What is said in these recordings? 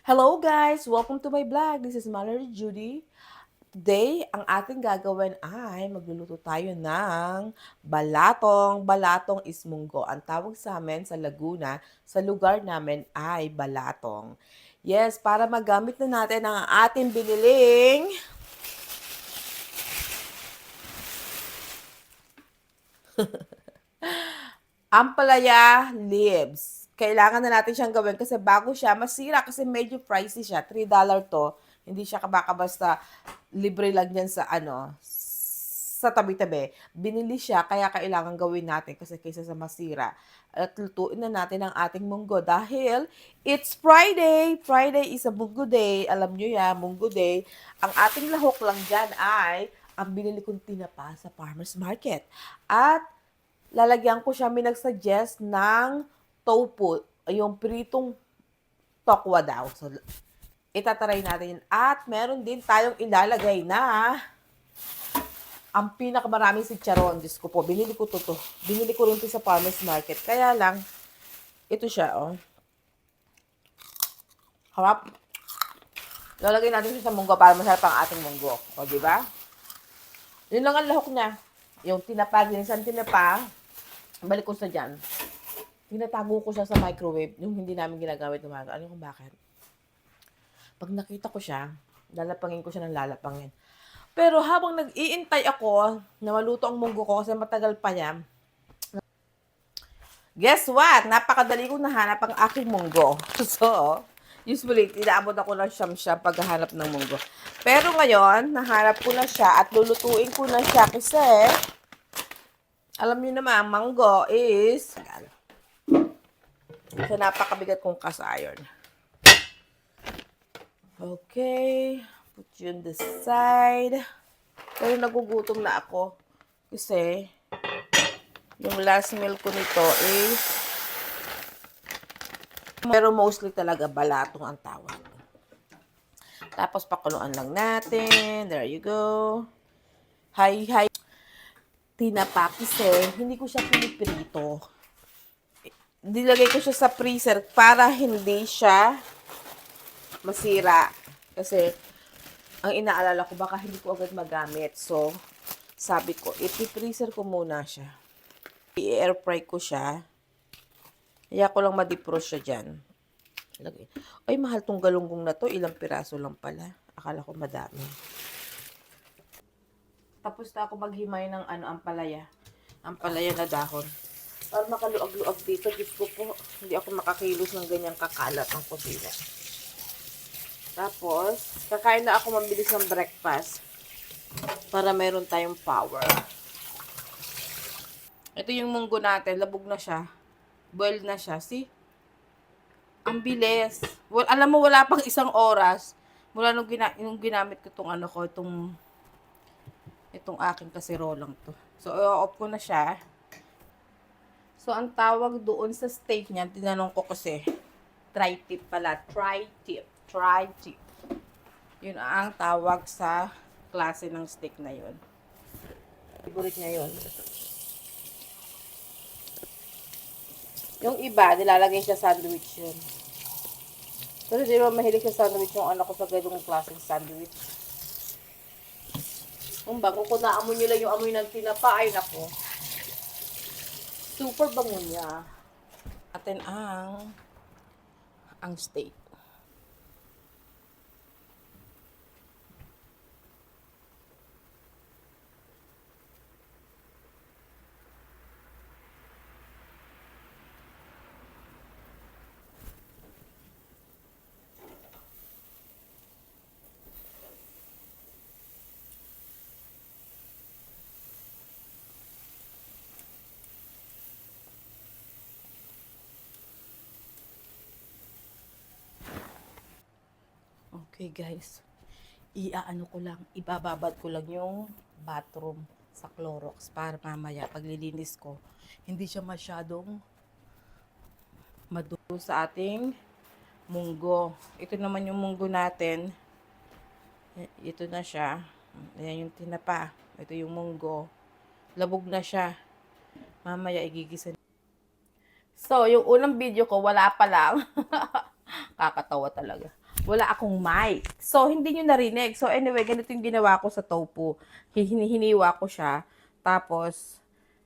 Hello guys! Welcome to my vlog. This is Mallory Judy. Today, ang ating gagawin ay magluluto tayo ng balatong. Balatong is munggo. Ang tawag sa amin sa Laguna, sa lugar namin ay balatong. Yes, para magamit na natin ang ating biniling ampalaya leaves. Kailangan na natin siyang gawin kasi bago siya masira kasi medyo pricey siya. $3 to. Hindi siya basta libre lang yan sa sa tabi-tabi. Binili siya kaya kailangan gawin natin kasi kaysa sa masira. At lutuin na natin ang ating munggo dahil it's Friday. Friday is a munggo day. Alam nyo yan, munggo day. Ang ating lahok lang dyan ay ang binili kong tinapa sa farmer's market. At lalagyan ko siya, may nag-suggest ng tofu, yung pritong tokwa daw. So, itatry natin. At meron din tayong ilalagay na ang pinakamaraming chicharon. Diyos ko po, binili ko to. Binili ko rin to sa farmer's market. Kaya lang, ito siya, oh. Harap. Lalagay natin siya sa munggo para masarap ang ating munggo. O, di ba? Yun lang ang lahok niya. Yung tinapa, ginisan tinapa, balik ko sa dyan. Tinatago ko siya sa microwave, yung hindi namin ginagamit umaga. Ano kung bakit? Pag nakita ko siya, lalapangin ko siya ng lalapangin. Pero habang nag-iintay ako na maluto ang munggo ko kasi matagal pa yan, guess what? Napakadali kong nahanap ang aking munggo. So, usually, inaabot ako ng siyam-siyam paghahanap ng munggo. Pero ngayon, nahanap ko na siya at lulutuin ko na siya kasi alam niyo naman, ang manggo is sa napakabigat kong cast iron. Okay, put you on the side. Pero nagugutom na ako kasi yung last meal ko nito is pero mostly talaga balatong ang tawag. Tapos pakuluan lang natin. There you go. Hi. Tinapa kasi hindi ko siya piniprito. Nilagay ko siya sa freezer para hindi siya masira. Kasi ang inaalala ko baka hindi ko agad magamit. So, sabi ko, ipi-freezer ko muna siya. I-air fry ko siya. Kaya ko lang ma-defrost siya dyan. Ay, mahal tong galunggong na to. Ilang piraso lang pala. Akala ko madami. Tapos na ako maghimay ng ampalaya. Ampalaya na dahon. Para makaluag-luag dito. Diyos ko po, hindi ako makakilos ng ganyang kakalat ng kusina. Tapos, kakain na ako mabilis ng breakfast para meron tayong power. Ito yung munggo natin. Labog na siya. Boiled na siya. See? Ang bilis. Well, alam mo, wala pang isang oras. Mula nung ginamit ko itong aking kasirolang to. So, i-off ko na siya. So, ang tawag doon sa steak niya, tinanong ko kasi, tri-tip pala. Tri-tip. Yun ang tawag sa klase ng steak na yun. Favorite niya yun. Yung iba, nilalagay siya sandwich yun. Pero di ba mahilig sa sandwich yung anak ko sa ganung klaseng sandwich. Kung bago ko naamoy nila yung amoy ng tinapa, ay nako. Super bango niya. Atin ang steak. Okay guys, ibababad ko lang yung bathroom sa Clorox para mamaya paglilinis ko, hindi siya masyadong madulo sa ating munggo. Ito naman yung munggo natin. Ito na siya. Ayan yung tinapa. Ito yung munggo. Labog na siya. Mamaya igigisa. So, yung unang video ko, wala pa lang. Kakatawa talaga. wala akong mic. So, hindi nyo narinig. So, anyway, ganito yung ginawa ko sa tofu. Hiniwa ko siya. Tapos,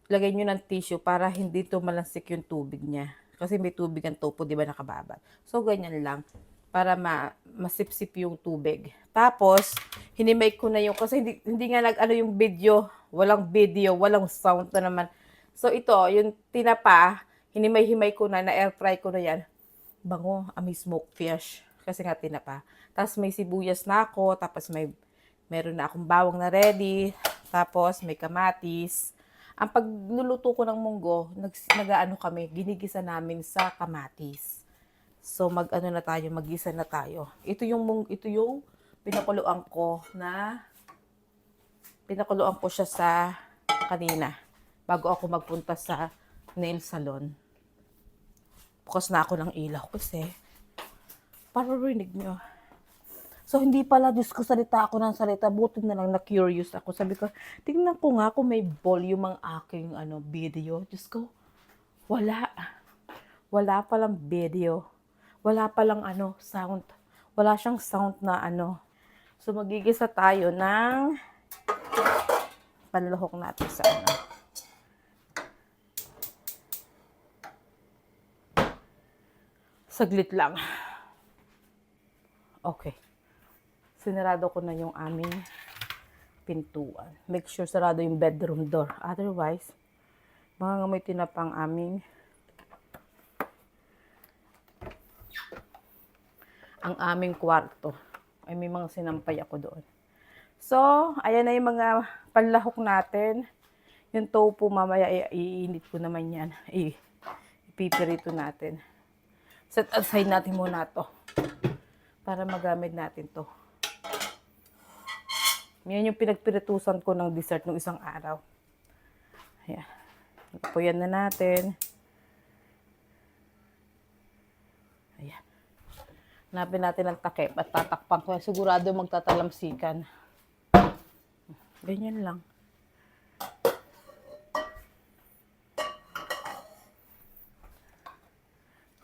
lagay nyo ng tissue para hindi tumalansik yung tubig niya. Kasi may tubig ang tofu, di ba, nakababad. So, ganyan lang. Para masipsip yung tubig. Tapos, hinimake ko na yung, kasi hindi nga nag-ano yung video. Walang video, walang sound na naman. So, ito, yung tinapa, hinimay-himay ko na air fry ko na yan. Bango, amoy smoked fish. Kasi nga tinapa. Tapos may sibuyas na ako, tapos meron na akong bawang na ready, tapos may kamatis. Ang pagluluto ko ng munggo, nag-ano kami, ginigisa namin sa kamatis. So mag-ano na tayo, magisa na tayo. Ito yung pinakuluan ko siya sa kanina bago ako magpunta sa nail salon. Bukas na ako ng ilaw kasi paririnig nyo. So, hindi pala, Diyos ko, salita ako ng salita. Buti na lang na-curious ako. Sabi ko, tingnan ko nga kung may volume ang aking video. Diyos ko, wala. Wala palang video. Wala palang sound. Wala siyang sound na So, magigisa tayo ng panlahok natin sa Saglit lang. Okay. Sinarado ko na yung aming pintuan. Make sure sarado yung bedroom door. Otherwise, mangangamoy tinapang ang aming kwarto. Ay may mga sinampay ako doon. So, ayan na yung mga panlahok natin. Yung tofu, mamaya iinit ko naman yan. Ipipirito natin. Set aside natin muna to para magamit natin to. Yan yung pinagpiritusan ko ng dessert ng isang araw. Ayan. Puyan na natin. Ayan. Hanapin natin ang takip at tatakpan ko. Sigurado magtatalamsikan. Ganyan lang.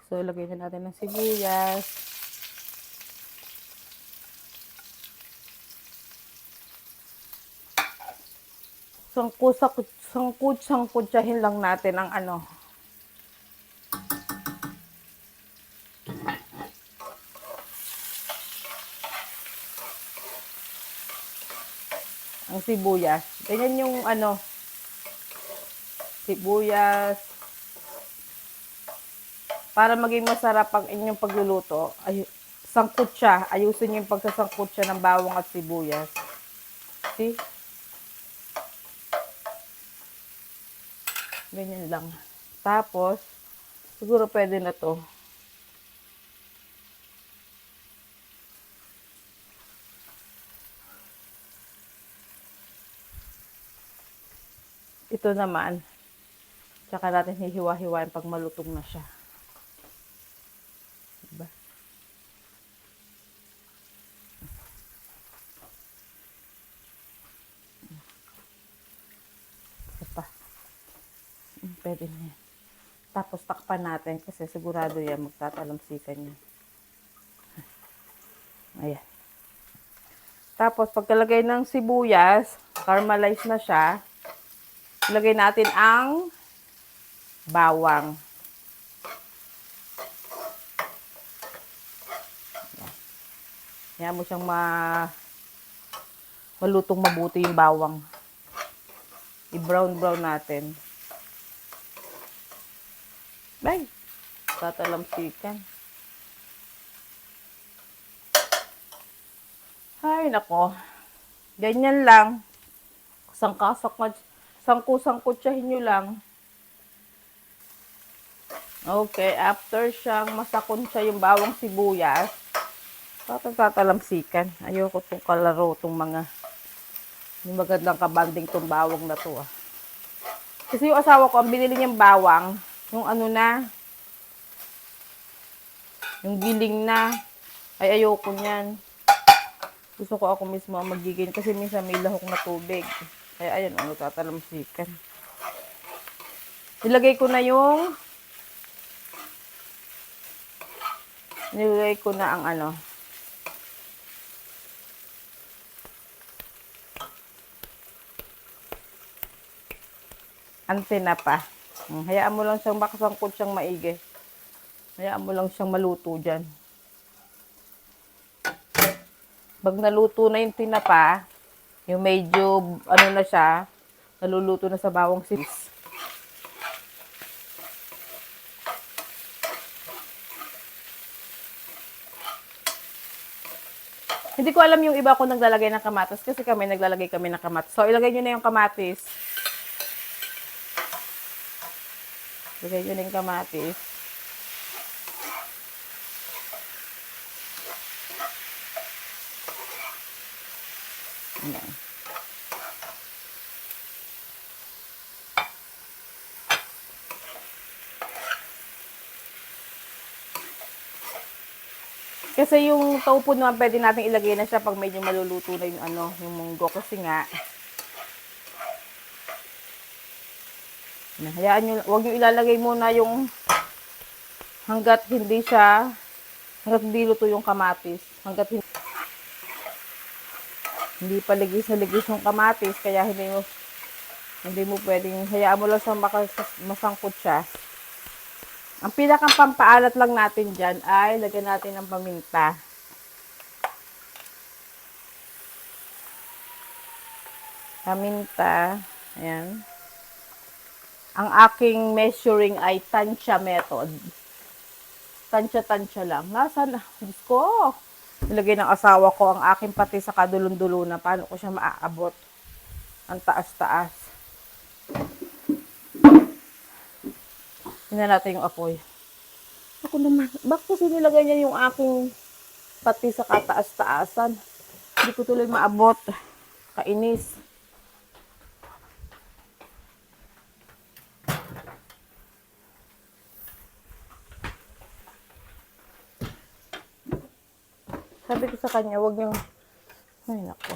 So, ilagay na natin ng sibuyas. Sangkutsahin lang natin ang ang sibuyas. Ganyan yung sibuyas. Para maging masarap ang inyong pagluluto, sangkot siya. Ayusin niyo yung pagsasangkot siya ng bawang at sibuyas. See? Ganyan lang. Tapos, siguro pwede na to. Ito naman, tsaka natin hihiwa-hiwain pag malutong na siya. Diba? Ito pa. Pwede na yan. Tapos takpan natin kasi sigurado yan magtatalamsikan yan. Ayan. Tapos pagkalagay ng sibuyas, caramelize na siya, ilagay natin ang bawang. Yan mo siyang malutong mabuti yung bawang. I-brown natin. Bye! Tatalamsikan. Ay, nako. Ganyan lang. Sangkutsahin nyo lang. Okay, after siyang masakon siya yung bawang sibuyas, tatalamsikan. Ayoko itong kalaro, itong yung magandang kabanding itong bawang na to. Kasi yung asawa ko, ang binili niyang bawang, yung yung giling na, ay ayoko niyan. Gusto ko ako mismo ang magiging kasi minsan may lahok na tubig. Kaya ayan, tatalamsikan. Nilagay ko na ang antena pa. Hayaan mo lang siyang makasangkot siyang maigi. Hayaan mo lang siyang maluto dyan. Pag naluto na yung tinapa, yung medyo, ano na siya, naluluto na sa bawang sibuyas. Hindi ko alam yung iba kung naglalagay ng kamatis kasi naglalagay kami ng kamatis. So, ilagay nyo na yung kamatis. Ilagay nyo na yung kamatis. Ayan. Kasi yung tofu naman pwede natin ilagay na siya pag medyo maluluto na yung yung munggo kasi nga hayaan nyo, huwag nyo ilalagay muna yung hanggat hindi luto yung kamatis. Hanggat hindi pa ligis na ligis yung kamatis, kaya hindi mo pwedeng, hayaan mo lang siyang masangkot siya. Ang pinakang pampaalat lang natin dyan ay lagyan natin ng paminta. Paminta. Ayan. Ang aking measuring ay tansya method. Tansya-tansya lang. Nasaan? Diyos ko. Nilagay ng asawa ko ang aking pati sa kadulon-dulo na. Paano ko siya maaabot? Ang taas-taas. Tingnan natin yung apoy. Ako naman. Bakit kasi nilagay niya yung aking pati sa kataas-taasan? Hindi ko tuloy maabot. Kainis. Sabi ko sa kanya, huwag niyang... Ay, nako.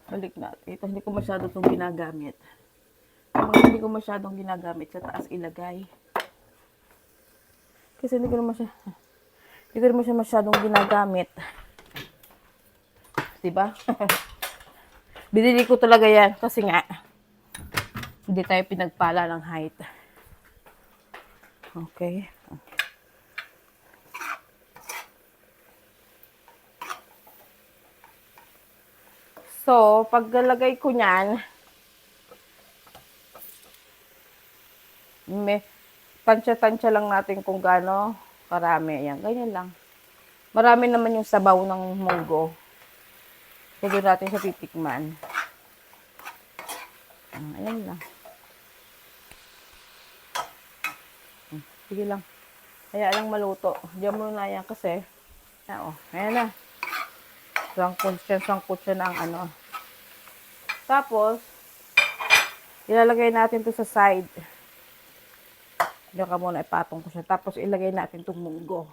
Balik natin. Ito, hindi ko masyado itong ginagamit. Hindi ko masyadong ginagamit sa taas ilagay. Kasi hindi ko naman siya masyadong ginagamit. Diba? Binili ko talaga yan kasi nga hindi tayo pinagpala ng height. Okay. So, paglalagay ko niyan, tansya-tansya lang natin kung gaano karami. Ayan, ganyan lang. Marami naman yung sabaw ng munggo. Kaya natin siya titikman. Ayan lang. Sige lang. Kaya lang maluto. Diyan mo na yan kasi. Ayan na. Sangkot siya ng Tapos, ilalagay natin to sa side. Diyan ka muna, ipatong ko siya. Tapos, ilagay natin itong munggo.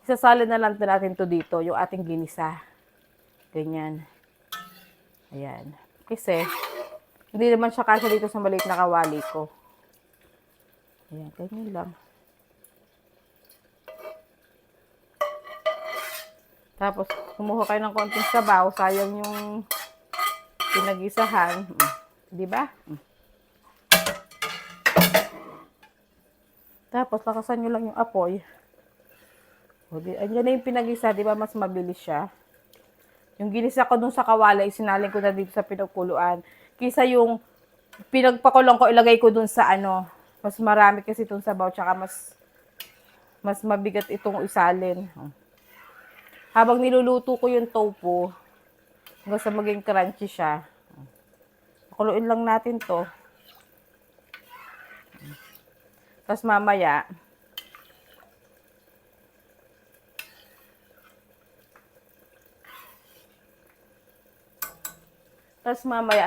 Isasalin na lang natin to dito, yung ating ginisa. Ganyan. Ayan. Kasi, hindi naman siya kasya dito sa maliit na kawali ko. Ayan, ganyan lang. Tapos, kumuha kayo ng konting sabaw. Sayang yung pinagisahan. Diba? Tapos, lakasan nyo lang yung apoy. Andiyan na yung pinagisa. Diba mas mabilis siya? Yung ginisa ko dun sa kawali, sinalin ko na dito sa pinagkuluan. Kisa yung pinagpakulong ko, ilagay ko dun sa mas marami kasi itong sabaw, tsaka mas mabigat itong isalin. Habang niluluto ko yung tofu, hanggang sa maging crunchy siya. Pakuluin lang natin to. Tapos mamaya,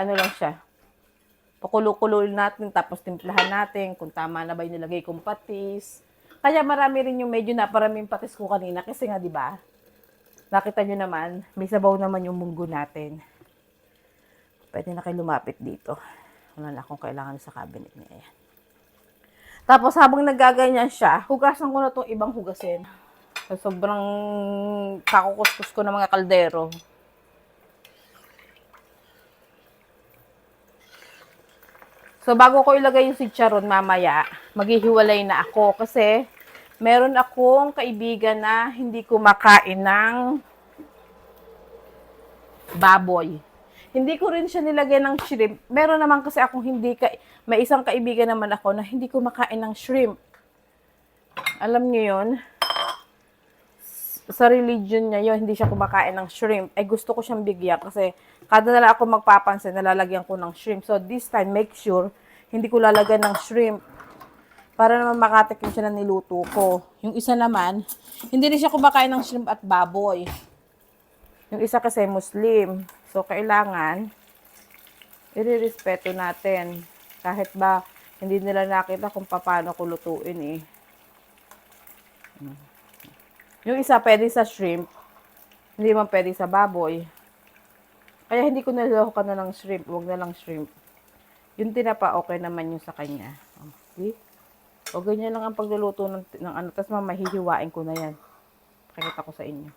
ano lang siya. Pakulo-kuloin natin, tapos timplahan natin kung tama na ba yung nilagay kong patis. Kaya marami rin yung medyo naparaming patis ko kanina kasi nga 'di ba? Nakita nyo naman, may sabaw naman yung munggo natin. Pwede na kayo lumapit dito. Wala na akong kailangan sa cabinet niya. Ayan. Tapos habang nagaganyan siya, hugasan ko na itong ibang hugasin. So, sobrang kakukuskus ko ng mga kaldero. So, bago ko ilagay yung chicharon mamaya, maghihiwalay na ako. Kasi, meron akong kaibigan na hindi kumakain ng baboy. Hindi ko rin siya nilagyan ng shrimp. Meron naman kasi akong may isang kaibigan naman ako na hindi kumakain ng shrimp. Alam niyo yun? Sa religion niya yun, hindi siya kumakain ng shrimp. Ay gusto ko siyang bigyan kasi kada na lang ako magpapansin, nalalagyan ko ng shrimp. So this time, make sure, hindi ko lalagyan ng shrimp. Para naman makatikim siya ng niluto ko. Yung isa naman, hindi rin siya kumakain ng shrimp at baboy. Yung isa kasi Muslim. So, kailangan, irerespeto natin. Kahit ba, hindi nila nakita kung paano ko lutuin eh. Yung isa pwede sa shrimp, hindi man pwede sa baboy. Kaya hindi ko niloko na ng shrimp, wag na lang shrimp. Yung tinapa, okay naman yung sa kanya. Okay? O ganyan lang ang pagluluto ng ano, tapos mamahihiwain ko na yan. Pakikita ko sa inyo.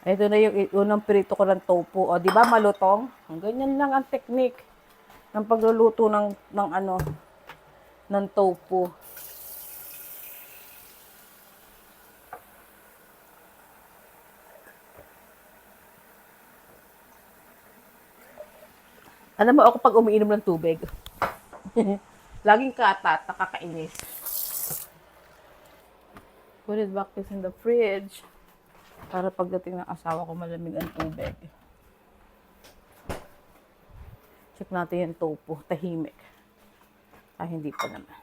Ito na yung unang prito ko ng tofu. O, di ba malutong? Ganyan lang ang technique ng pagluluto ng tofu. Alam mo ako pag umiinom ng tubig, laging katat, nakakainis. Put it back this in the fridge. Para pagdating ng asawa ko, malamig ang tubig. Check natin yung tofu. Tahimik. Hindi pa naman.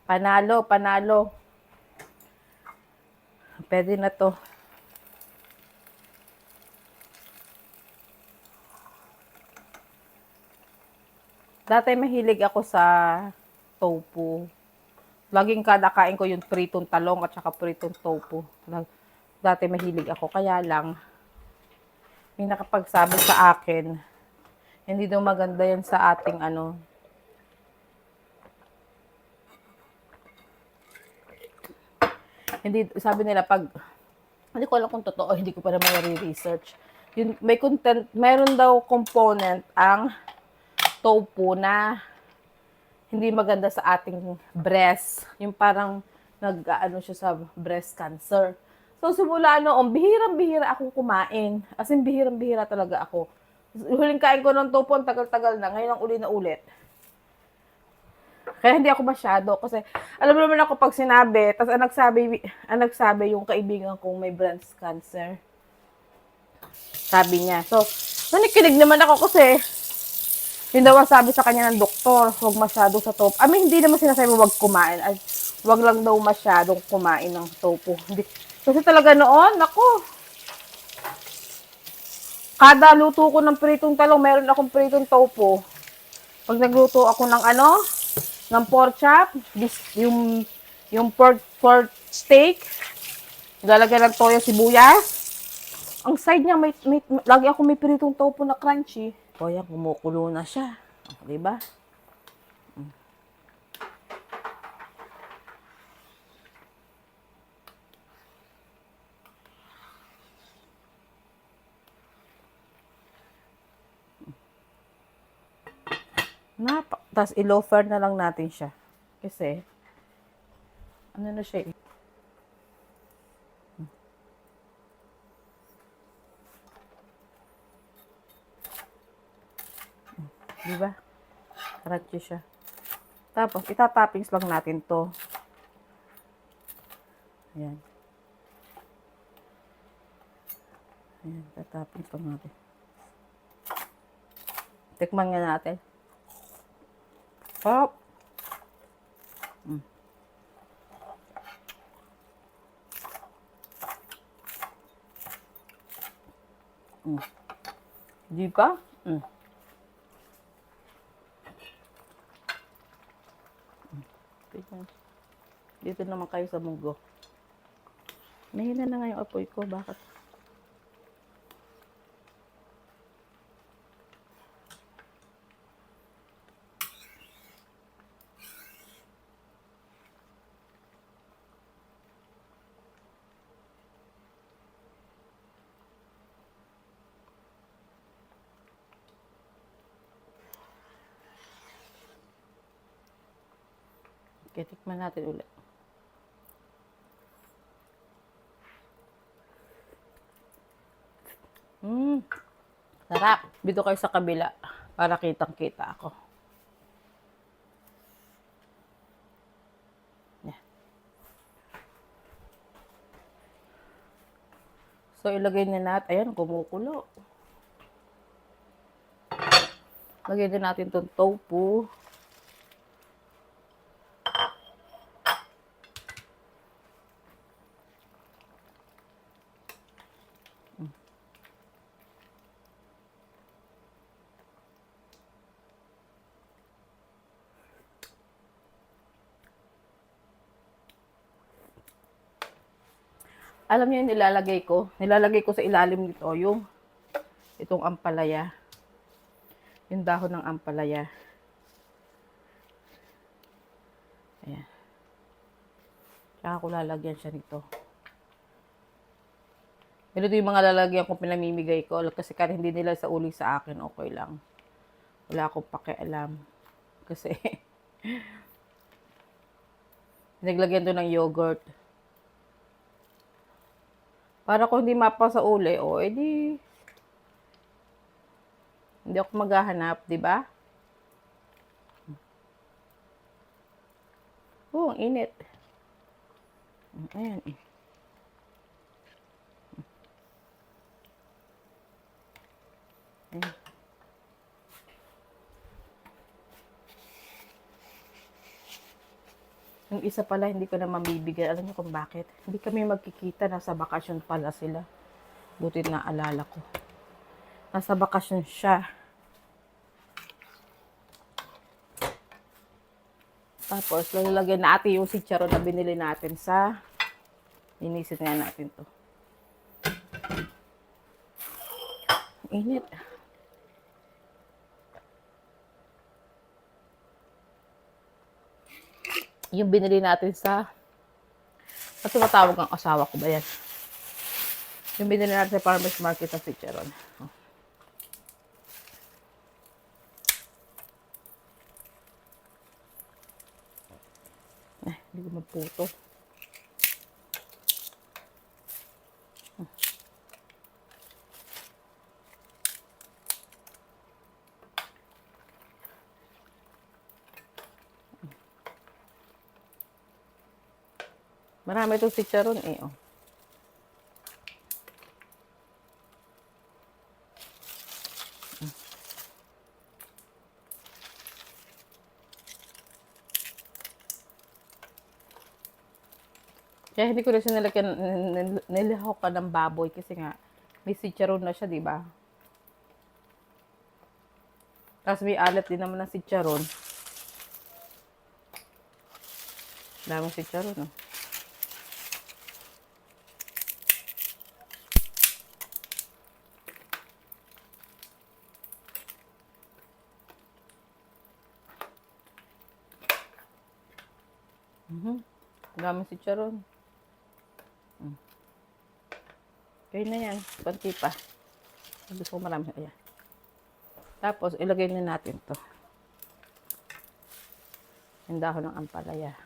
Panalo, panalo. Pwede na to. Dati mahilig ako sa tofu. Laging kada kain ko yung pritong talong at saka pritong tofu. Dati mahilig ako. Kaya lang, may nakapagsabi sa akin, hindi daw maganda yan sa ating hindi, sabi nila hindi ko alam kung totoo, hindi ko pa naman i-research. Yun, may content, meron daw component ang tofu na hindi maganda sa ating breast. Yung parang siya sa breast cancer. So, simula noon, bihirang-bihira akong kumain. As in, bihirang-bihira talaga ako. Huling kain ko ng tofu, tagal-tagal na. Ngayon ang uli na ulit. Kaya hindi ako masyado. Kasi, alam mo naman ako pag sinabi, tapos ang nagsabi yung kaibigan kong may breast cancer. Sabi niya. So, nanikinig naman ako kasi, yun daw ang sabi sa kanya ng doktor, huwag masyado sa tofu. Hindi naman sinasabi huwag kumain. Huwag lang daw masyadong kumain ng tofu. Hindi. Kasi talaga noon, kada luto ko ng pritong talong, meron akong pritong tofu. Pag nagluto ako ng pork chop, yung pork steak, lalagyan ng toyo, sibuyas. Ang side niya, lagi ako may pritong tofu na crunchy. O yan, kumukulo na siya. Diba? Tapos i-low fire na lang natin siya. Kasi, na siya eh. Diba? Crunchy siya. Tapos, itatoppings lang natin to. Ayan. Ayan, itatoppings lang natin. Tikman nga natin. Pop! Di ba? Dito naman kayo sa munggo. Mahina na nga yung apoy ko. Bakit? Okay, tikman natin ulit. Sarap. Dito kayo sa kabila para kitang-kita ako. Yan. So, ilagay na natin. Ayan, kumukulo. Lagay din natin itong tofu. Alam niyo yung nilalagay ko? Nilalagay ko sa ilalim nito yung itong ampalaya. Yung dahon ng ampalaya. Ayan. Tsaka ko lalagyan siya nito. Ganito yung mga lalagyan kong pinamimigay ko. Kasi kahit hindi nila sa uli sa akin, okay lang. Wala akong pakialam. Kasi, naglagyan doon ng yogurt. Para kung hindi mapa sa uli, edi, hindi ako maghahanap, di ba? Ang init. Ayan. Ayan. Yung isa pala, hindi ko na mamibigay. Alam niyo kung bakit? Hindi kami magkikita. Nasa bakasyon pala sila. Buti na alala ko. Nasa bakasyon siya. Tapos, lalagyan natin yung chicharon na binili natin sa inisin nga natin to. Init. Yung binili natin sa tumatawag ang asawa ko ba yan? Yung binili natin sa farmer's market ng chicharon. Hindi ko magputo. Marami itong chicharon eh. Kaya hindi ko na siya nilahok ka ng baboy kasi nga may chicharon na siya, di ba? Tapos may alat din naman ng chicharon. Daming chicharon, no? Daming chicharon. Kaya na yan. Kunti pa. Gusto ko marami. Ayan. Tapos, ilagay na natin to. Yung dahon ng ampalaya.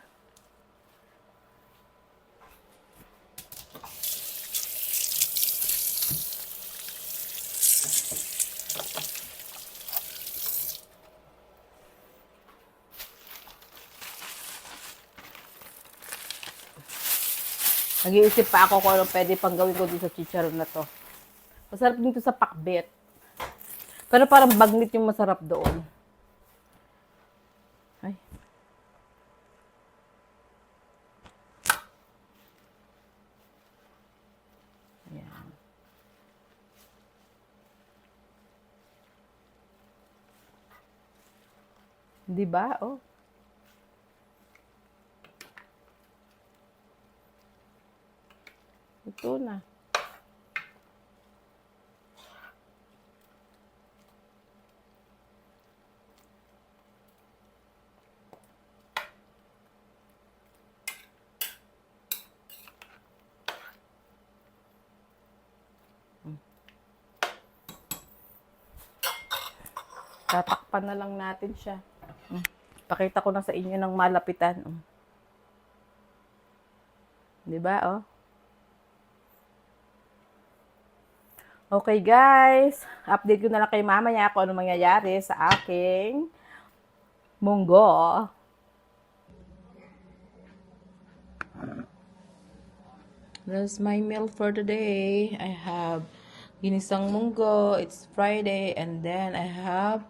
Nag-iisip pa ako kung ano pwede pang gawin ko dito sa chicharon na to. Masarap dito sa pakbet. Pero parang bagnit yung masarap doon. Ay. Ayan. Di ba? Oh. Ito na. Tatakpan na lang natin siya. Pakita ko na sa inyo ng malapitan. 'Di ba, oh? Okay, guys. Update ko na lang kay mamaya kung ano mangyayari sa aking munggo. That's my meal for today. I have ginisang munggo. It's Friday. And then I have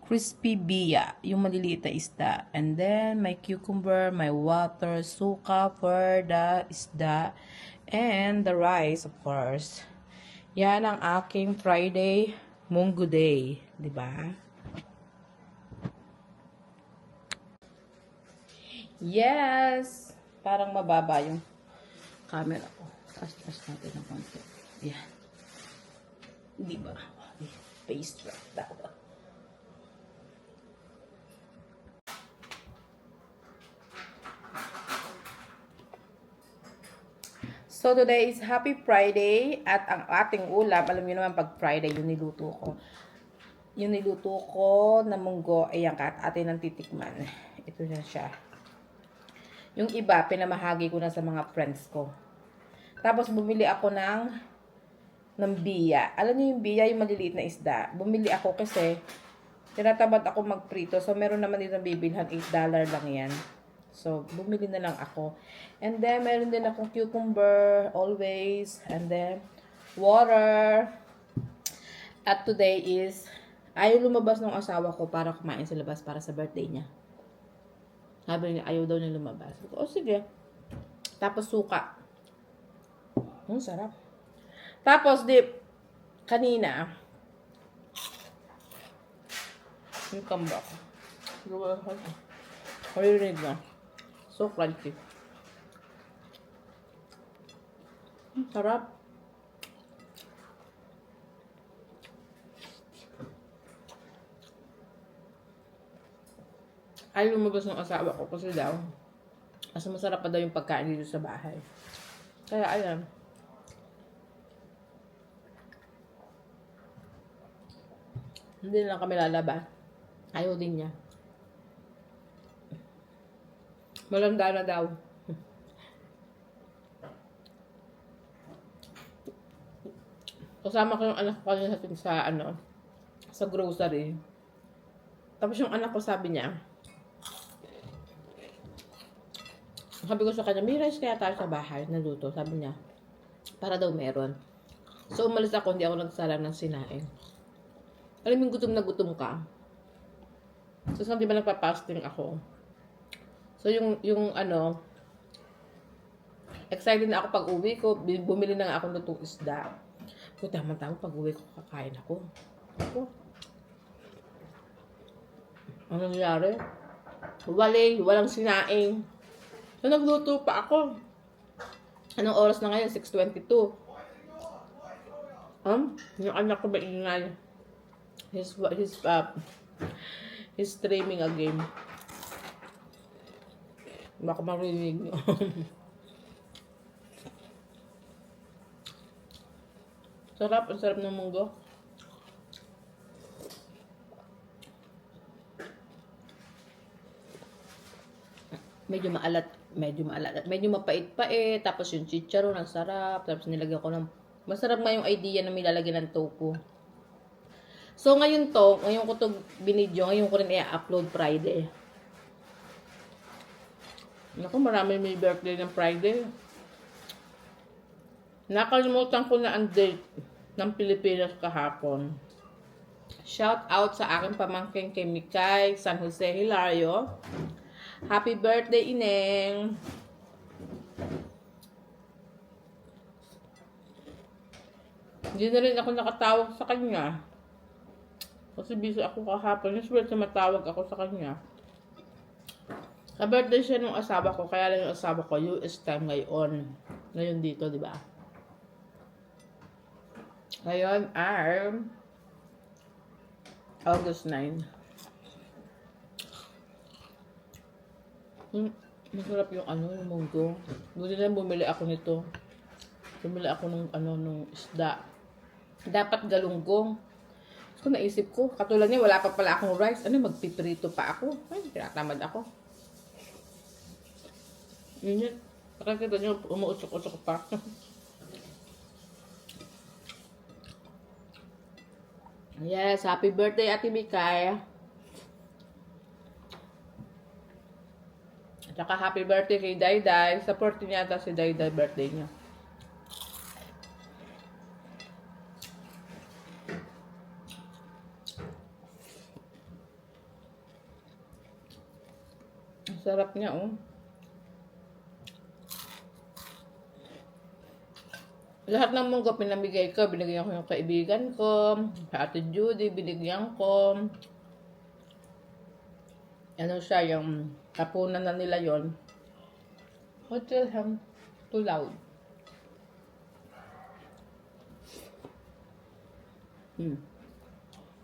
crispy biya, yung maliliit na isda. And then my cucumber, my water, suka for the isda. And the rice, of course. Yan ang aking Friday munggo day. Diba? Yes! Parang mababa yung camera ko. Taas natin ng konti. Yan. Diba? Paste wrap dapat. So, today is Happy Friday at ang ating ulam, alam niyo naman pag Friday, yung niluto ko. Yung niluto ko na munggo, ayan ka, at atin ang titikman. Ito na siya. Yung iba, pinamahagi ko na sa mga friends ko. Tapos, bumili ako ng biya. Alam niyo yung biya, yung maliliit na isda. Bumili ako kasi, tinatamad ako magprito. So, meron naman dito bibilhan, $8 lang yan. So, bumili na lang ako. And then, meron din akong cucumber, always. And then, water. At today is, ayaw lumabas ng asawa ko para kumain sa labas para sa birthday niya. Sabi niya, ayaw daw niya lumabas. O, sige. Tapos, suka. Sarap. Tapos, kanina, yung kambak. Marinig na. So crunchy. Sarap. Ay, lumabas ng asawa ko kasi daw, mas masarap pa daw yung pagkain dito sa bahay. Kaya, ayan. Hindi na lang kami lalabas. Ayaw din niya. Malanda na daw. Kasama ko yung anak ko kanina sa grocery. Tapos yung anak ko sabi niya, sabi ko sa kanya, may rice kaya tayo sa bahay, naluto. Sabi niya, para daw meron. So umalis ako, hindi ako nagsalang ng sinain. Alam mo, gutom na gutom ka. So, di ba nagpa-fasting ako? So, yung excited na ako pag uwi ko, bumili na nga ako ng itong isda. So, tama-tama pag uwi ko, kakain ako. Ano nangyari? Walang sinaing. So, nagluto pa ako. Anong oras na ngayon? 6:22. Yung anak ko ba ingay? He's streaming a game. Baka marinig nyo. Sarap, ang sarap ng munggo. Medyo maalat, medyo mapait-pait, tapos yung chicharon, ang sarap, tapos nilagyan ko ng, masarap nga yung idea na may lalagyan ng tofu. So, ngayon ko to binidyo, ngayon ko rin i-upload Friday. Naku, marami may birthday ng Friday. Nakalimutan ko na ang date ng Pilipinas kahapon. Shout out sa aking pamangkin kay Mikay San Jose Hilario. Happy birthday, Ineng! Hindi na rin ako nakatawag sa kanya. Kasi busy ako kahapon. Usually tumatawag ako sa kanya. Ka-birthday siya ng asawa ko. Kaya lang yung asawa ko, US time ngayon. Ngayon dito, di ba? Ngayon ay August 9. Masarap yung yung munggo. Buti na bumili ako nito. Bumili ako nung isda. Dapat galunggong. So, naisip ko, katulad niya, wala pa pala akong rice. Magpiprito pa ako. Ay, tinatamad ako. Yun yun. Nakakita niyo, umuusok-usok pa. Yes, happy birthday, Ate Mikay. At saka happy birthday kay Dayday. Support niya ata si Dayday birthday niya. Ang sarap niya, oh. Lahat ng munggo pinamigay ko, binigyan ko yung kaibigan ko, sa Ate Judy, binigyan ko. Siya, yung tapunan na nila yon. What the hell? Too loud.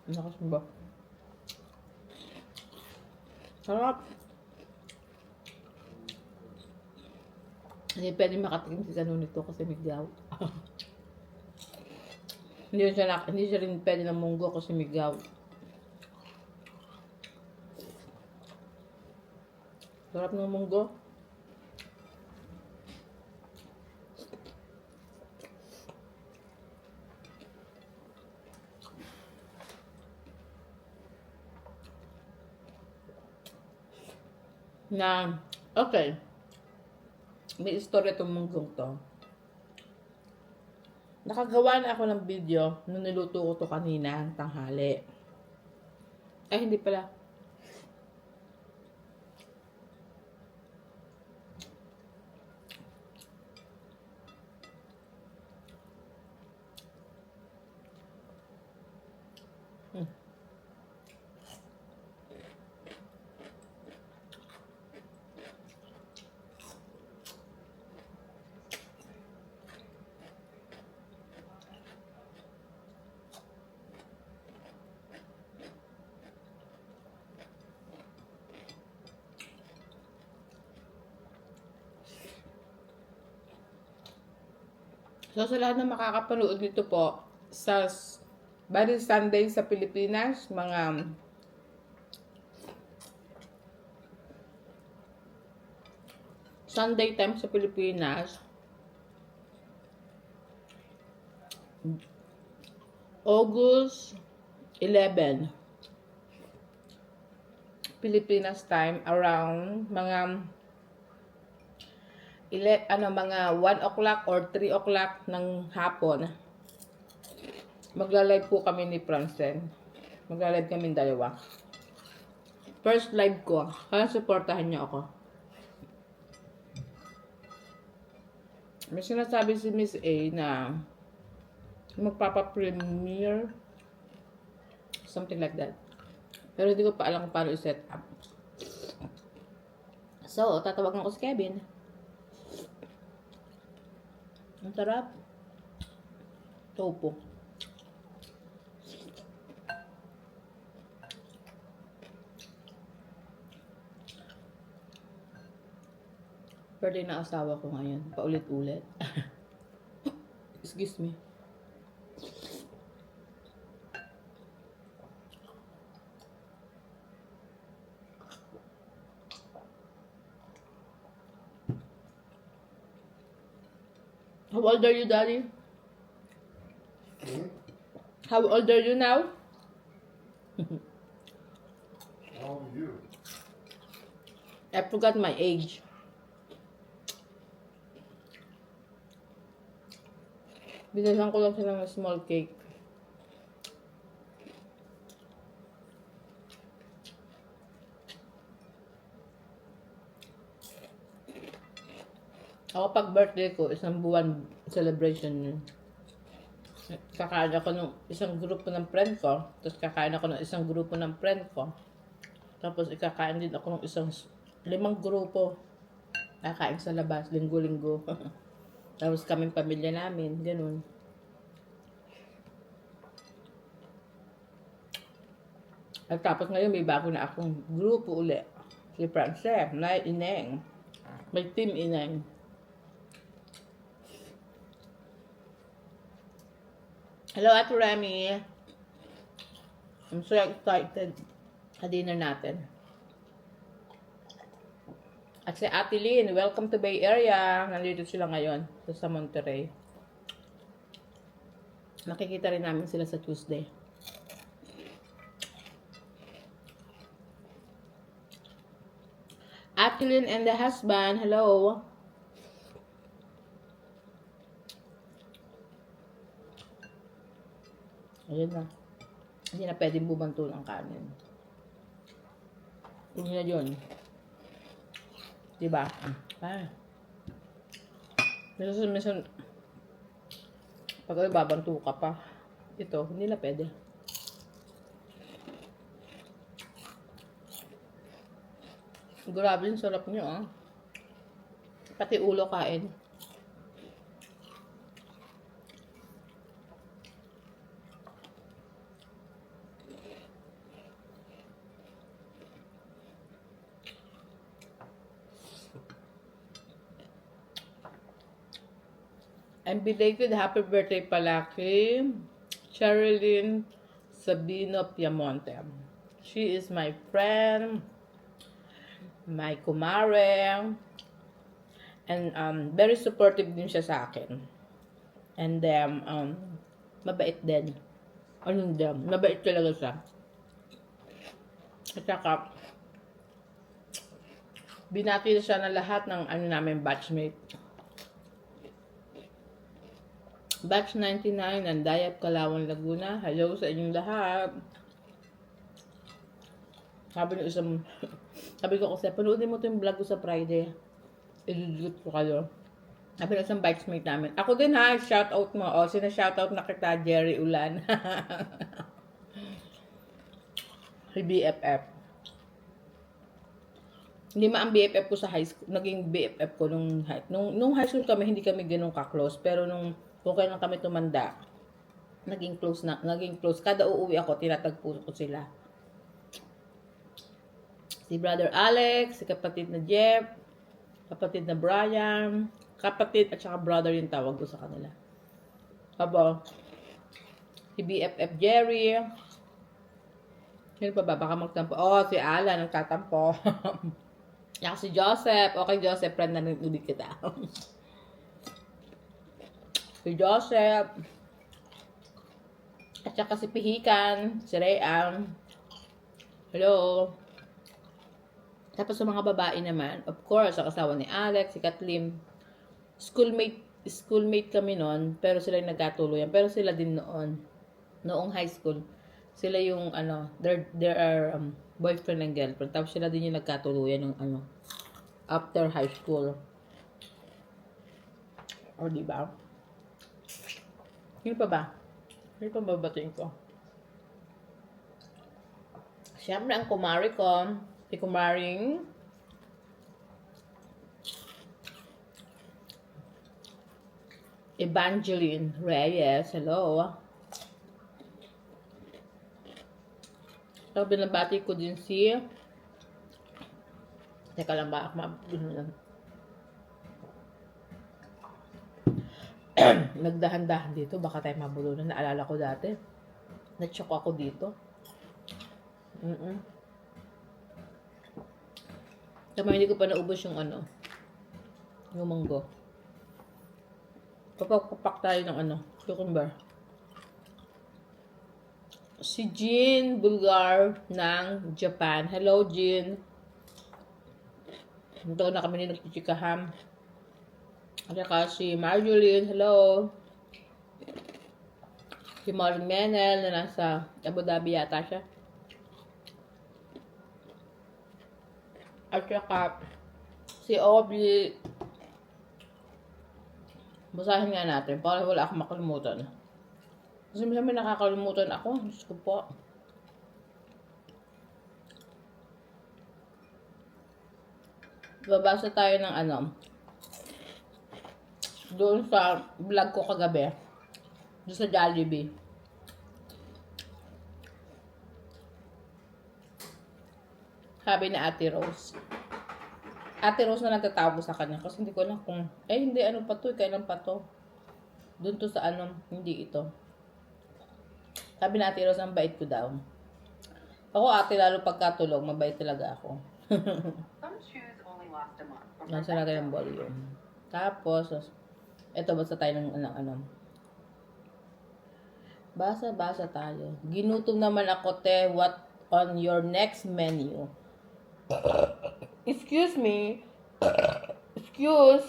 Nakas mo ba? Sarap. Hindi pwede makatikim si Kano nito kasi may gout. Hindi siya rin pwede ng munggo kasi may gout. Sarap ng munggo. Okay. May istorya itong munggong to. Nakagawa na ako ng video nung niluto ko to kanina, tanghali. Ay, hindi pala. So, sa lahat na makakapanood nito po, bali Sunday sa Pilipinas, mga Sunday time sa Pilipinas, August 11, Pilipinas time, around mga mga 1 o'clock or 3 o'clock ng hapon, magla-live po kami ni Francen. Magla-live kami dalawa. First live ko. Kaya supportahan niyo ako. May sinasabi si Miss A na magpapa-premiere, something like that. Pero hindi ko pa alam kung paano i-set up. So, tatawagan ko si Kevin. Ang sarap. Topo. Birthday na asawa ko ngayon. Paulit-ulit. Excuse me. How old are you, Daddy? How old are you now? How old are you? I forgot my age. Binasan ko lang sila ng small cake. Ako pag birthday ko, isang buwan celebration yun. Kakain ako ng isang grupo ng friend ko, tapos kakain ako ng isang grupo ng friend ko, tapos ikakain din ako ng 5 grupo. Kakain sa labas, linggo-linggo. Tapos kaming pamilya namin, ganun. At tapos ngayon may bago na akong grupo uli. Si Francep, na Ineng. May team Ineng. Hello, Ate Remy. I'm so excited sa dinner natin. At si Ate Lynn, welcome to Bay Area. Nandito sila ngayon sa Monterey. Makikita rin namin sila sa Tuesday. Ate Lynn and the husband, hello. Ayun na. Hindi na pwedeng bumanto ng kanin. Yun na yun. Diba? Ah. Minsan, pag babanto ka pa, ito, hindi na pwede. Grabe yung sarap nyo, ah. Pati ulo kain. And belated happy birthday pala kay Sherilyn Sabino Piamonte. She is my friend, my kumare, and very supportive din siya sa akin. And mabait din. Mabait talaga siya. At saka, binati na siya na lahat ng namin batchmate. Batch 99 ng Dayap, Calauan, Laguna. Hello sa inyong lahat. Sabi ko kasi, panoodin mo ito yung vlog ko sa Friday. Idudut ko kayo. Sabi ng isang batchmate namin. Ako din ha, shoutout mo. O, sina-shoutout na kita, Jerry Ulan. Si BFF. Hindi ang BFF ko sa high school. Naging BFF ko nung high school kami, hindi kami ganun ka-close. Pero kung kailan kami tumanda, naging close. Kada uuwi ako, tinatagpo ko sila. Si Brother Alex, si kapatid na Jeff, kapatid na Brian, kapatid at saka brother yung tawag ko sa kanila. Aba, si BFF Jerry. Sino pa ba? Baka magtampo. Oh, si Alan, nagtatampo. Yan si Joseph. Okay, Joseph, friend na ulit kita. Si Joseph. At saka si Pihikan, si Rayang. Hello. Tapos sa mga babae naman, of course, ang asawa ni Alex, si Kathleen. Schoolmate kami noon, pero sila yung nagkatuluyan. Pero sila din noong high school, sila yung there are boyfriend and girlfriend. Tapos sila din yung nagkatuluyan yung after high school. O diba? Sino pa ba? Sino pa babatiin ko? Siyempre ang kumari ko, si kumaring Evangeline Reyes. Hello. So, binabati ko din si teka lang ba ako nagdahan-dahan dito, baka tayo mabulunan. Naalala ko dati, na-choke ako dito. Tama, hindi ko pa naubos yung yung manggo. Papak tayo ng cucumber. Si Jean Bulgar ng Japan. Hello, Jean. Ito na kami nagchichikaham. At saka si Marjoline, hello. Si Maureen Menel na nasa Abu Dhabi yata siya. At saka si Obi. Basahin nga natin para wala akong makalimutan. Kasi may nakakalimutan ako. Diyos ko po. Babasa tayo ng doon sa vlog ko kagabi. Doon sa Jollibee. Sabi ni Ate Rose. Ate Rose na nagtatawag sa kanya kasi hindi ko alam kung, hindi, ano pa to, kailan pa to. Doon to sa ano, hindi ito. Sabi ni Ate Rose, ang bait ko daw. Ako ate, lalo pagkatulog, mabait talaga ako. Some shoes only last a month. Nasa lagay ng volume. Tapos, eto, basta tayo ng ano. Basa tayo. Ginutom naman ako, te. What on your next menu? Excuse me. Excuse.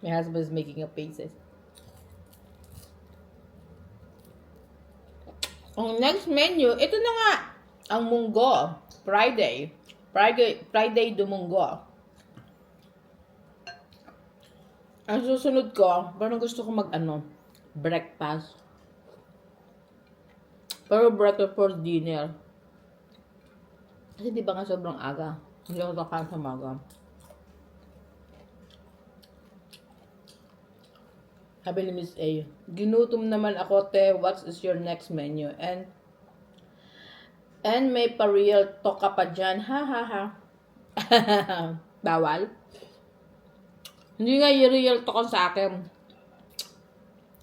My husband is making a faces. Ang next menu, ito na nga. Ang munggo. Friday dumunggo. Ang susunod ko, parang gusto ko breakfast. Pero breakfast for dinner. Kasi di ba nga sobrang aga? Hindi ako kakain sa maga. Sabi ni Miss A, ginutom naman ako, te, what is your next menu? And may pa-real talk ka pa dyan, ha ha ha. Bawal? Hindi nga yung real talk sa akin.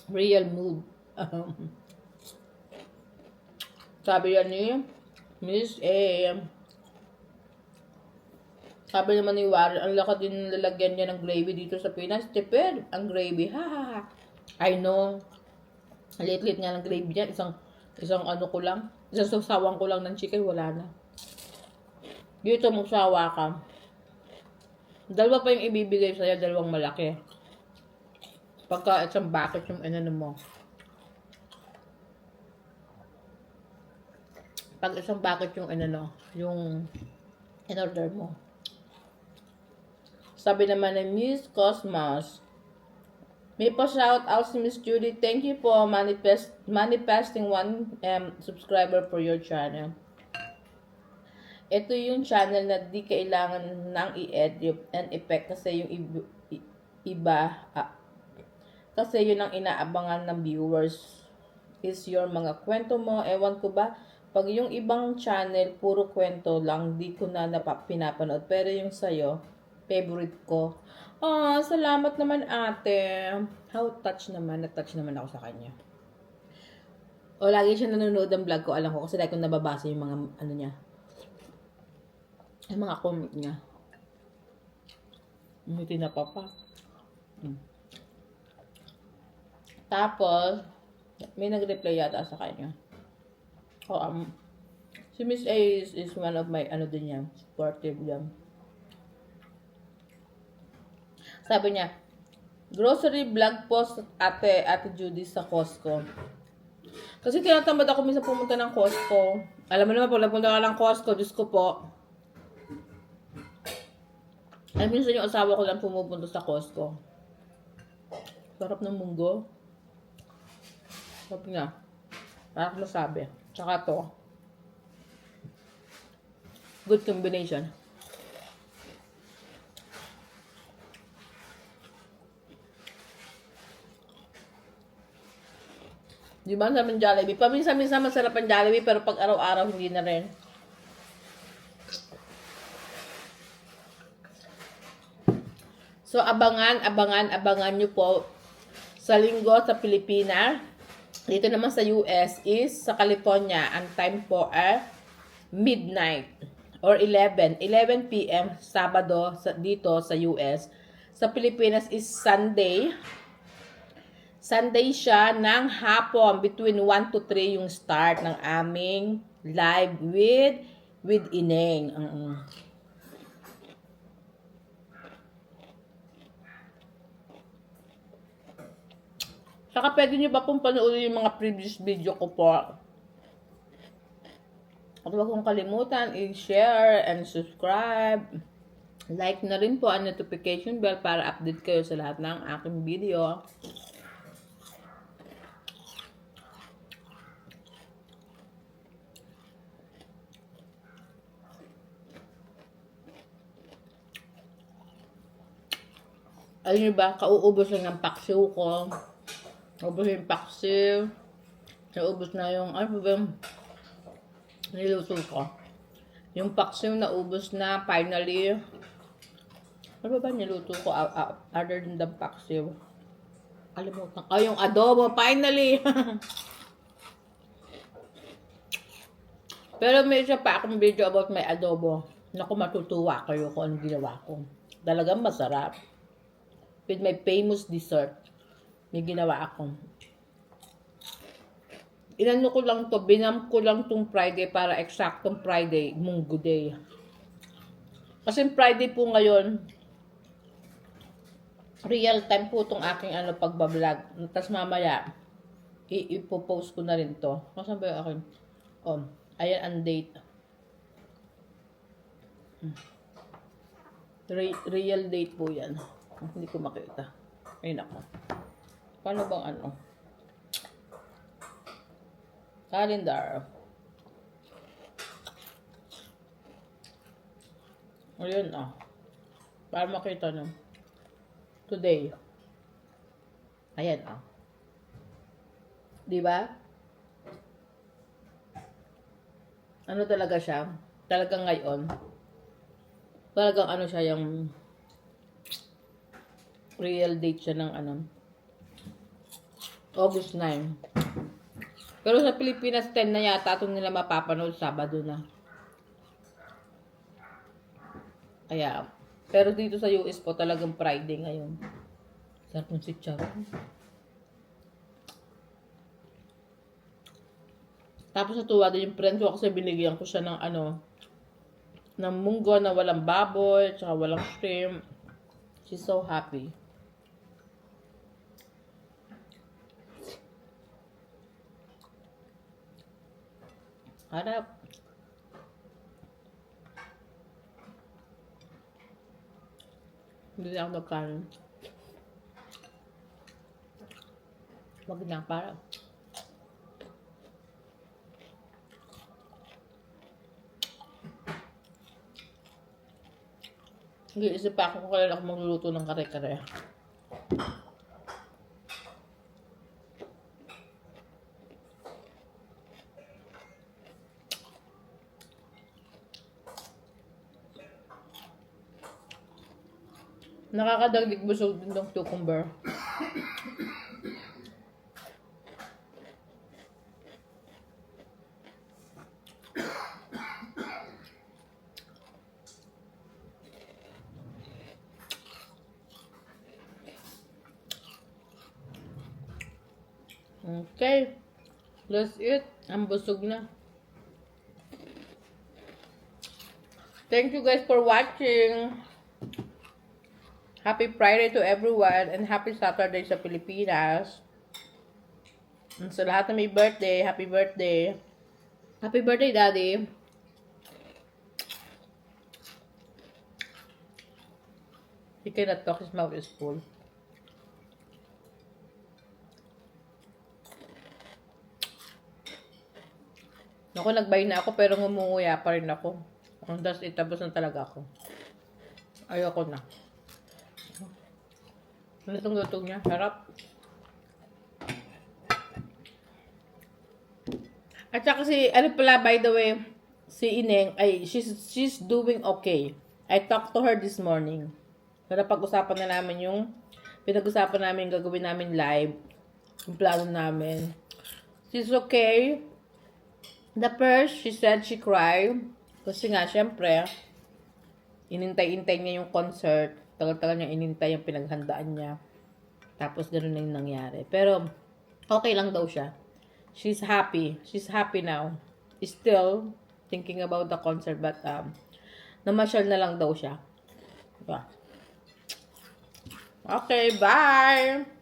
Real move. Sabi yan ni Miss A. Sabi naman ni Warren, ang laka din lalagyan niya ng gravy dito sa Pinas. Tipid, ang gravy. Ha ha ha. I know. Lit-lit nga ng gravy niya. Isang ano ko lang. Isang sawang ko lang ng chicken. Wala na. Dito magsawa ka. Dalawa pa yung ibibigay sa'yo. Dalawang malaki. Pagka isang bucket yung ano mo. Pag isang bucket yung ano, yung in-order mo. Sabi naman ni Miss Cosmos, may pa-shout out si Miss Judy. Thank you po manifesting 1 subscriber for your channel. Ito yung channel na di kailangan nang i-edit and effect kasi yung kasi yun ang inaabangan ng viewers is your mga kwento mo. Ewan ko ba, pag yung ibang channel puro kwento lang, di ko na pinapanood. Pero yung sa'yo, favorite ko. Salamat naman ate. How touch naman. Na-touch naman ako sa kanya. Lagi siya nanonood ng vlog ko. Alam ko kasi lagi kong nababasa yung mga ano niya. Yung mga comment niya. May tinapa pa. Tapos, may nag-reply yata sa kanya. Si Miss A is one of my din yan. Supportive yan. Sabi niya, grocery vlog post ate Judy sa Costco. Kasi tinatamad ako minsan pumunta ng Costco. Alam mo naman pag nagpunta ka ng Costco, Diyos ko po. Minsan yung asawa ko lang pumupunta sa Costco. Sarap ng munggo. Sabi nga. Parang masabi. Tsaka to. Good combination. Di ba sa Jollibee? Paminsan-minsan masarap ang Jollibee, pero pag araw-araw hindi na rin. So, abangan nyo po sa linggo sa Pilipinas. Dito naman sa US is sa California, ang time po ay midnight or 11 p.m. Sabado dito sa US. Sa Pilipinas is Sunday. Sunday siya ng hapon, between 1 to 3 yung start ng aming live with Ineng. Saka pwede nyo ba pong panoorin yung mga previous video ko po. At huwag kong kalimutan i-share and subscribe. Like na rin po ang notification bell para update kayo sa lahat ng aking video. Alam nyo ba, kauubos lang ng paksiw ko. Naubos yung paksiw. Naubos na yung, ano ba yung niluto ko. Yung paksiw na ubos na, finally. Ano ba niluto ko other than the paksiw? Kalimutan. Yung adobo, finally! Pero may isa pa akong video about my adobo. Naku, matutuwa kayo kung anong ginawa ko. Talagang masarap. With my famous dessert. May ginawa ako. Inano ko lang to, binam ko lang tong Friday para eksaktong Friday, Munggo Day. Kasi Friday po ngayon, real time po tong aking pagbablog. Tapos mamaya, ipopost ko na rin to. Nasaan ba yung akin? Oh, ayan ang date. Real date po yan. Hindi ko makita. Ayun ako. Paano bang calendar. Ayun para makita nyo. Today. Ayan Di ba? Ano talaga siya? Talagang ngayon. Talagang siya yung real date siya ng August 9. Pero sa Pilipinas 10 na yata ito nila mapapanood, Sabado na. Kaya, pero dito sa US po talagang Friday ngayon. Sarap ng chicharon. Tapos natuwa din yung friend ko kasi binigyan ko siya ng ng munggo na walang baboy, tsaka walang shrimp. She's so happy. Harap. Hindi na ako magkain. Wag na, para. Nag-iisip pa ako kung kailan ako magluluto ng kare-kare. Nakakadagdig busog din ng cucumber. Okay. That's it. Ang busog na. Thank you guys for watching. Happy Friday to everyone and happy Saturday sa Pilipinas. And sa lahat na may birthday, happy birthday. Happy birthday, Daddy. He cannot talk, his mouth is full. Naku, nagbay na ako pero ngumunguya pa rin ako. Ang das itabos na talaga ako. Ayoko na. Ano itong lutong niya? Harap. At saka pala, by the way, si Ineng, she's doing okay. I talked to her this morning. Pero pag-usapan na namin pinag-usapan namin yung gagawin namin live. Yung plano namin. She's okay. The first, she said she cried. Kasi nga, syempre, inintay-intay niya yung concert. Tagal-tagal niya inintay yung pinaghandaan niya. Tapos, ganoon na yung nangyari. Pero, okay lang daw siya. She's happy. She's happy now. Still, thinking about the concert. But, namasyal na lang daw siya. Diba? Okay, bye!